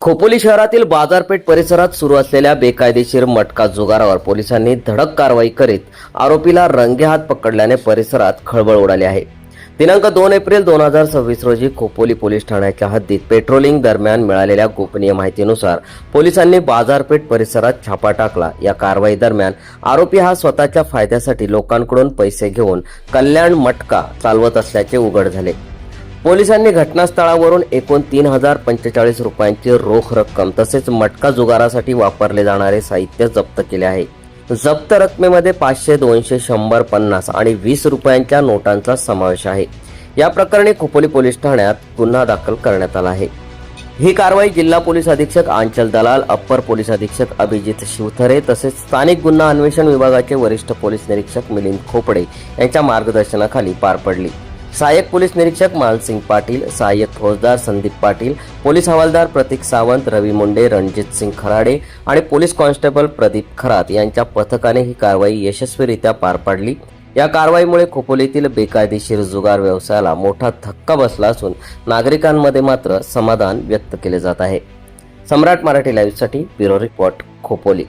खोपोली शहरातील बाजारपेठ परिसरात सुरू असलेल्या बेकायदेशीर मटका जुगारावर पोलिसांनी धडक कारवाई करीत आरोपीला रंगेहात पकडल्याने परिसरात खळबळ उडाली आहे। दिनांक 2 एप्रिल 2026 रोजी खोपोली पोलीस ठाण्याच्या हद्दीत पेट्रोलिंग दरम्यान मिळालेल्या गोपनीय माहितीनुसार पोलिसांनी बाजारपेठ परिसरात छापा टाकला। या कारवाई दरम्यान आरोपी हा स्वतःच्या फायद्यासाठी लोकांकडून पैसे घेऊन कल्याण मटका चालवत असल्याचे उघड झाले। पोलिसांनी घटनास्थळावरून एकूण 3045 रुपयांची रोख रक्कम तसेच मटका जुगारासाठी वापरले जाणारे साहित्य जप्त केले आहे। जप्त रकमेमध्ये 500, 200, 100, 50 आणि 20 रुपयांच्या नोटांचा समावेश आहे। या प्रकरणी खोपोली पोलीस ठाण्यात गुन्हा दाखल करण्यात आला आहे। ही कारवाई जिल्हा पोलीस अधीक्षक आंचल दलाल, अप्पर पोलीस अधीक्षक अभिजित शिवथरे तसेच स्थानिक गुन्हा अन्वेषण विभागाचे वरिष्ठ पोलीस निरीक्षक मिलिंद खोपडे यांच्या मार्गदर्शनाखाली पार पडली। सहाय्यक पोलीस निरीक्षक मानसिंग पाटील, सहाय्यक फौजदार संदीप पाटील, पोलीस हवालदार प्रतीक सावंत, रवी मुंडे, रणजित सिंग खराडे आणि पोलीस कॉन्स्टेबल प्रदीप खरात यांच्या पथकाने ही कारवाई यशस्वीरित्या पार पाडली। या कारवाईमुळे खोपोलीतील बेकायदेशीर जुगार व्यवसायाला मोठा धक्का बसला असून नागरिकांमध्ये मात्र समाधान व्यक्त केले जात आहे। सम्राट मराठी लाईव्हसाठी ब्युरो रिपोर्ट, खोपोली।